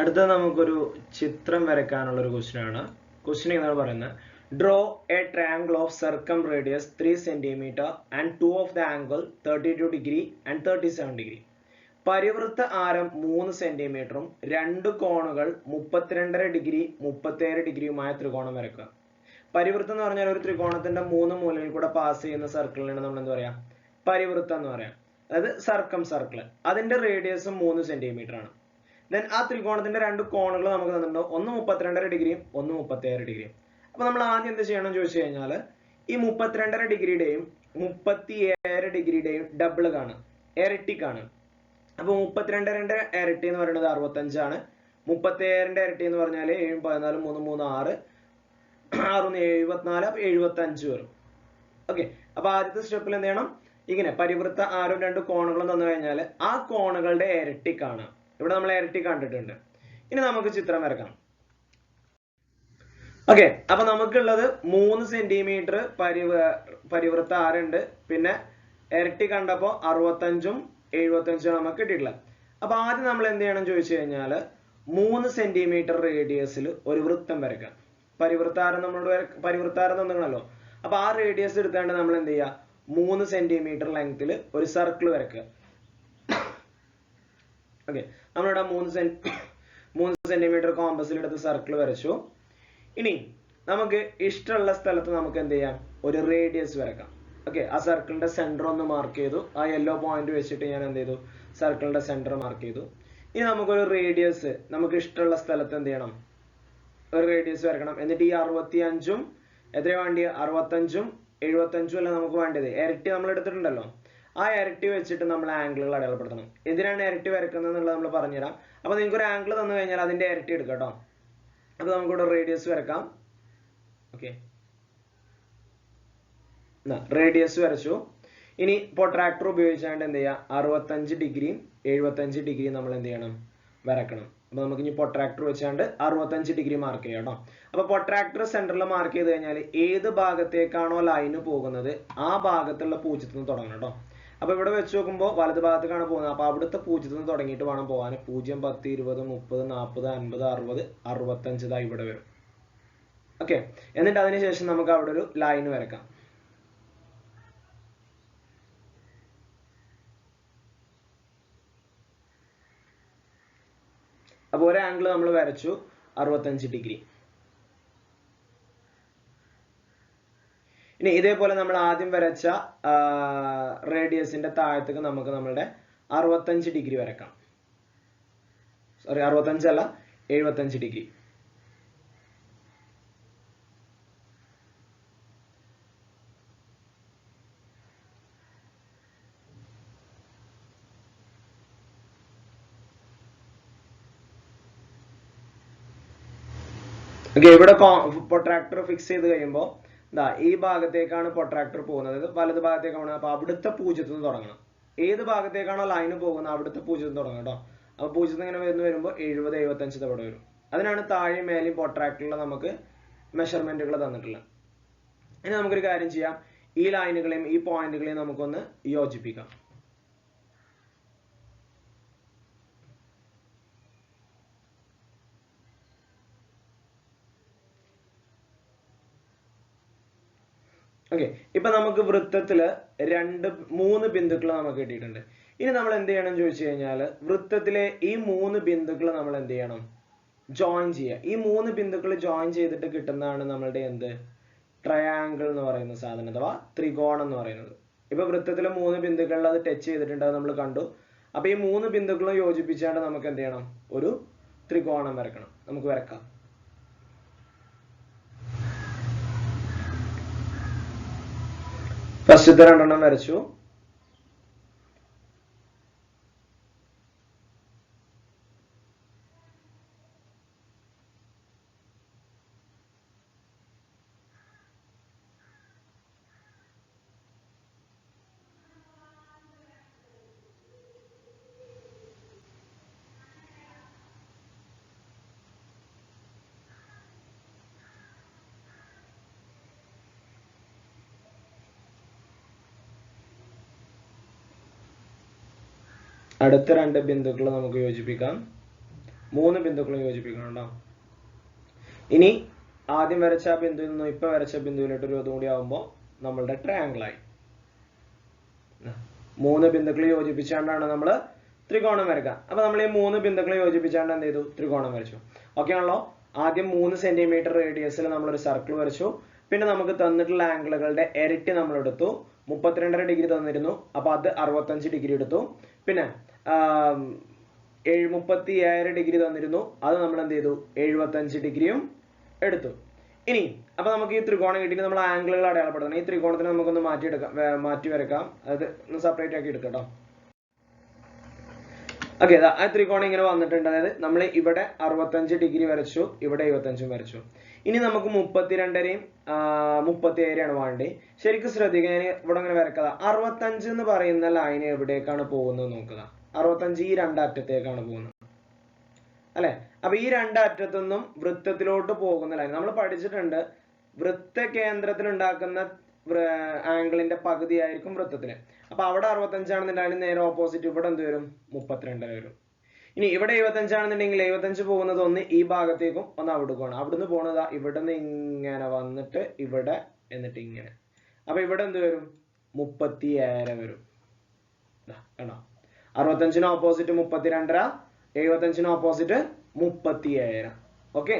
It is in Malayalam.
അടുത്തത് നമുക്കൊരു ചിത്രം വരയ്ക്കാനുള്ള ഒരു ക്വസ്റ്റ്യൻ ആണ്. ക്വസ്റ്റ്യൻ എന്നാണ് പറയുന്നത്, draw a triangle of circum radius 3 cm and 2 of the angle 32 degree and 37 degree. പരിവൃത്ത ആരം 3 സെന്റിമീറ്ററും രണ്ട് കോണുകൾ 32.5 ഡിഗ്രി 37 ഡിഗ്രിയുമായ ത്രികോണം വരയ്ക്കുക. പരിവൃത്തം എന്ന് പറഞ്ഞാൽ ഒരു ത്രികോണത്തിന്റെ 3 മൂലയിൽ കൂടെ പാസ് ചെയ്യുന്ന സർക്കിളിനാണ് നമ്മൾ എന്ത് പറയാം, പരിവൃത്തം എന്ന് പറയാം. അതായത് സർക്കം സർക്കിൾ. അതിന്റെ റേഡിയസ് 3 സെന്റിമീറ്റർ ആണ്. ദെൻ ആ ത്രികോണത്തിന്റെ രണ്ട് കോണുകൾ നമുക്ക് തന്നിട്ടുണ്ടോ, ഒന്ന് 32.5 ഡിഗ്രിയും ഒന്ന് 37 ഡിഗ്രിയും. അപ്പൊ നമ്മൾ ആദ്യം എന്ത് ചെയ്യണം എന്ന് ചോദിച്ചു കഴിഞ്ഞാൽ, ഈ 32.5 ഡിഗ്രിയുടെയും 37 ഡിഗ്രിയുടെയും ഡബിൾ കാണും, ഇരട്ടി കാണും. അപ്പൊ 32ന്റെ ഇരട്ടി എന്ന് പറയുന്നത് 65 ആണ്. 37ന്റെ ഇരട്ടി എന്ന് പറഞ്ഞാൽ 7 14 3 3 6 6 74, അപ്പൊ 75 വരും. ഓക്കെ, അപ്പൊ ആദ്യത്തെ സ്റ്റെപ്പിൽ എന്ത് ചെയ്യണം, ഇങ്ങനെ പരിവൃത്ത ആരും രണ്ട് കോണുകളും തന്നു കഴിഞ്ഞാൽ ആ കോണുകളുടെ ഇരട്ടി കാണാം. ഇവിടെ നമ്മൾ ഇരട്ടി കണ്ടിട്ടുണ്ട്. ഇനി നമുക്ക് ചിത്രം വരക്കാം. ഓക്കെ, അപ്പൊ നമുക്കുള്ളത് 3 സെന്റിമീറ്റർ പരിവൃത്ത ആരുണ്ട്, പിന്നെ ഇരട്ടി കണ്ടപ്പോ 65ഉം 75ഉം നമുക്ക് കിട്ടിയിട്ടുള്ളത്. അപ്പൊ ആദ്യം നമ്മൾ എന്ത് ചെയ്യണം ചോദിച്ചു കഴിഞ്ഞാൽ, 3 സെന്റിമീറ്റർ റേഡിയസിൽ ഒരു വൃത്തം വരയ്ക്കാം. പരിവൃത്താരം തന്നിട്ടുണ്ടല്ലോ. അപ്പൊ ആ റേഡിയസ് എടുത്താണ്ട് നമ്മൾ എന്ത് ചെയ്യുക, 3 സെന്റിമീറ്റർ ലെങ്ത്തിൽ ഒരു സർക്കിൾ വരയ്ക്കുക. ഓക്കെ, നമ്മളിവിടെ 3 സെന്റിമീറ്റർ കോമ്പസിൽ എടുത്ത് സർക്കിൾ വരച്ചു. ഇനി നമുക്ക് ഇഷ്ടമുള്ള സ്ഥലത്ത് നമുക്ക് എന്ത് ചെയ്യാം, ഒരു റേഡിയസ് വരക്കാം. ഓക്കെ, ആ സർക്കിളിന്റെ സെന്റർ ഒന്ന് മാർക്ക് ചെയ്തു. ആ യെല്ലോ പോയിന്റ് വെച്ചിട്ട് ഞാൻ എന്ത് ചെയ്തു, സർക്കിളിന്റെ സെന്റർ മാർക്ക് ചെയ്തു. ഇനി നമുക്കൊരു റേഡിയസ് നമുക്ക് ഇഷ്ടമുള്ള സ്ഥലത്ത് എന്ത് ചെയ്യണം, ഒരു റേഡിയസ് വരക്കണം. എന്നിട്ട് ഈ 65ഉം എത്രയാ വേണ്ടി, 65ഉം 75ഉം അല്ല നമുക്ക് വേണ്ടത്, ഇരട്ടി നമ്മൾ എടുത്തിട്ടുണ്ടല്ലോ. ആ ഇരട്ടി വെച്ചിട്ട് നമ്മൾ ആംഗിളുകൾ അടയാളപ്പെടുത്തണം. എന്തിനാണ് ഇരട്ടി വരക്കുന്നത് എന്നുള്ളത് നമ്മൾ പറഞ്ഞുതരാം. അപ്പൊ നിങ്ങൾക്ക് ഒരു ആംഗിൾ തന്നു കഴിഞ്ഞാൽ അതിന്റെ ഇരട്ടി എടുക്കാം കേട്ടോ. അപ്പൊ നമുക്കിവിടെ റേഡിയസ് വരക്കാം. ഓക്കെ, റേഡിയസ് വരച്ചു. ഇനി പ്രൊട്രാക്ടർ ഉപയോഗിച്ചാണ്ട് എന്ത് ചെയ്യാം, 65 ഡിഗ്രിയും 75 ഡിഗ്രിയും നമ്മൾ എന്ത് ചെയ്യണം, വരക്കണം. അപ്പൊ നമുക്ക് ഇനി പ്രൊട്രാക്ടർ വെച്ചാണ്ട് 65 ഡിഗ്രി മാർക്ക് ചെയ്യാം കേട്ടോ. അപ്പൊ പ്രൊട്രാക്ടർ സെന്ററിൽ മാർക്ക് ചെയ്ത് കഴിഞ്ഞാൽ ഏത് ഭാഗത്തേക്കാണോ ലൈന് പോകുന്നത് ആ ഭാഗത്തുള്ള പൂജ്യത്തിൽ നിന്ന് തുടങ്ങണം കേട്ടോ. അപ്പൊ ഇവിടെ വെച്ച് നോക്കുമ്പോൾ വലത് ഭാഗത്തേക്കാണ് പോകുന്നത്. അപ്പൊ അവിടുത്തെ പൂജ്യത്തിൽ നിന്ന് തുടങ്ങിയിട്ട് വേണം പോകാൻ. 0 10 20 30 40 50 60 65 ഇതാ ഇവിടെ വരും. ഓക്കെ, എന്നിട്ട് അതിനുശേഷം നമുക്ക് അവിടെ ഒരു ലൈൻ വരക്കാം. അപ്പൊ ഒരു ആംഗിൾ നമ്മൾ വരച്ചു 65 ഡിഗ്രി. ഇനി ഇതേപോലെ നമ്മൾ ആദ്യം വരച്ച റേഡിയസിന്റെ താഴത്തേക്ക് നമുക്ക് നമ്മളുടെ 65 ഡിഗ്രി വരക്കാം. സോറി, 65 അല്ല, 75 ഡിഗ്രി. ഓക്കെ, ഇവിടെ പ്രൊട്രാക്ടർ ഫിക്സ് ചെയ്ത് കഴിയുമ്പോൾ ഈ ഭാഗത്തേക്കാണ് പ്രൊട്രാക്ടർ പോകുന്നത്, വലത് ഭാഗത്തേക്കാണ്. അപ്പൊ അവിടുത്തെ പൂജ്യത്തിൽ നിന്ന് തുടങ്ങണം. ഏത് ഭാഗത്തേക്കാണോ ലൈന് പോകുന്നത് അവിടുത്തെ പൂജ്യത്തിൽ നിന്ന് തുടങ്ങണം കേട്ടോ. അപ്പൊ പൂജ്യത്തിൽ ഇങ്ങനെ വരുമ്പോൾ 70 75 ഇവിടെ വരും. അതിനാണ് താഴെയും മേലെയും പ്രൊട്രാക്ടറിൽ നമുക്ക് മെഷർമെന്റുകൾ തന്നിട്ടുള്ളത്. ഇനി നമുക്കൊരു കാര്യം ചെയ്യാം, ഈ ലൈനുകളെയും ഈ പോയിന്റുകളെയും നമുക്കൊന്ന് യോജിപ്പിക്കാം. ഓക്കെ, ഇപ്പൊ നമുക്ക് വൃത്തത്തില് 3 ബിന്ദുക്കൾ നമുക്ക് കിട്ടിയിട്ടുണ്ട്. ഇനി നമ്മൾ എന്ത് ചെയ്യണം ചോദിച്ചു കഴിഞ്ഞാൽ, വൃത്തത്തിലെ ഈ 3 ബിന്ദുക്കൾ നമ്മൾ എന്ത് ചെയ്യണം, ജോയിൻ ചെയ്യുക. ഈ 3 ബിന്ദുക്കൾ ജോയിൻ ചെയ്തിട്ട് കിട്ടുന്നതാണ് നമ്മളുടെ എന്ത്, ട്രയാങ്കിൾ എന്ന് പറയുന്ന സാധനം, അഥവാ ത്രികോണം എന്ന് പറയുന്നത്. ഇപ്പൊ വൃത്തത്തിലെ 3 ബിന്ദുക്കളിൽ അത് ടച്ച് ചെയ്തിട്ടുണ്ട്, നമ്മൾ കണ്ടു. അപ്പൊ ഈ 3 ബിന്ദുക്കളും യോജിപ്പിച്ചാണ്ട് നമുക്ക് എന്ത് ചെയ്യണം, ഒരു ത്രികോണം വരക്കണം. നമുക്ക് വരക്കാം. ഫസ്റ്റത്തെ 2 വരച്ചു. അടുത്ത 2 ബിന്ദുക്കൾ നമുക്ക് യോജിപ്പിക്കാം. 3 ബിന്ദുക്കളും യോജിപ്പിക്കണം കേട്ടോ. ഇനി ആദ്യം വരച്ച ബിന്ദുവിൽ നിന്നും ഇപ്പൊ വരച്ച ബിന്ദുവിലോട്ട് ഒരു കൂടി ആവുമ്പോൾ നമ്മളുടെ ട്രയാങ്കിൾ ആയി. 3 ബിന്ദുക്കൾ യോജിപ്പിച്ചാണ്ടാണ് നമ്മൾ ത്രികോണം വരക്കുക. അപ്പൊ നമ്മൾ ഈ 3 ബിന്ദുക്കൾ യോജിപ്പിച്ചാണ്ട് എന്ത് ചെയ്തു? ത്രികോണം വരച്ചു. ഓക്കെ ആണല്ലോ? ആദ്യം 3 സെന്റിമീറ്റർ റേഡിയസിൽ നമ്മളൊരു സർക്കിൾ വരച്ചു. പിന്നെ നമുക്ക് തന്നിട്ടുള്ള ആംഗിളുകളുടെ ഇരട്ടി നമ്മൾ എടുത്തു. 32.5 ഡിഗ്രി തന്നിരുന്നു, അപ്പൊ അത് 65 ഡിഗ്രി എടുത്തു. പിന്നെ 37 ഡിഗ്രി തന്നിരുന്നു, അത് നമ്മൾ എന്ത് ചെയ്തു? 75 ഡിഗ്രിയും എടുത്തു. ഇനി അപ്പൊ നമുക്ക് ഈ ത്രികോണം കിട്ടിയിട്ട് നമ്മൾ ആംഗിളുകൾ അടയാളപ്പെടുത്തണം. ഈ ത്രികോണത്തിന് നമുക്കൊന്ന് മാറ്റി വരക്കാം. അത് ഒന്ന് സെപ്പറേറ്റ് ആക്കി എടുക്കാം കേട്ടോ. ഓക്കെ, ആ ത്രികോണം ഇങ്ങനെ വന്നിട്ടുണ്ട്. അതായത് നമ്മൾ ഇവിടെ 65 ഡിഗ്രി വരച്ചു, ഇവിടെ 75 വരച്ചു. ഇനി നമുക്ക് 32യും 37 വേണ്ടത്. ശരിക്കും ശ്രദ്ധിക്കുക, ഞാൻ ഇവിടെ ഇങ്ങനെ വരക്കുക. 65 എന്ന് പറയുന്ന ലൈൻ എവിടേക്കാണ് പോകുന്നത് നോക്കുക. 65 ഈ രണ്ടറ്റത്തേക്കാണ് പോകുന്നത് അല്ലെ? അപ്പൊ ഈ രണ്ടറ്റത്തുനിന്നും വൃത്തത്തിലോട്ട് പോകുന്ന ലൈൻ നമ്മൾ പഠിച്ചിട്ടുണ്ട്. വൃത്ത കേന്ദ്രത്തിൽ ഉണ്ടാക്കുന്ന ആംഗിളിന്റെ പകുതി ആയിരിക്കും വൃത്തത്തിന്. അപ്പൊ അവിടെ 65 ആണെന്നുണ്ടെങ്കിൽ നേരെ ഓപ്പോസിറ്റ് ഇവിടെ എന്ത് വരും? 32 വരും. ഇനി ഇവിടെ 75 ആണെന്നുണ്ടെങ്കിൽ 75 പോകുന്നത് ഒന്ന് ഈ ഭാഗത്തേക്കും ഒന്ന് അവിടേക്കാണ്. അവിടുന്ന് പോണത് ഇവിടെ നിന്ന് ഇങ്ങനെ വന്നിട്ട് ഇവിടെ എന്നിട്ട് ഇങ്ങനെ. അപ്പൊ ഇവിടെ എന്ത് വരും? 37 വരും. കണ്ടോ? 65 ഓപ്പോസിറ്റ് 32, 75 ഓപ്പോസിറ്റ് 37. ഓക്കെ.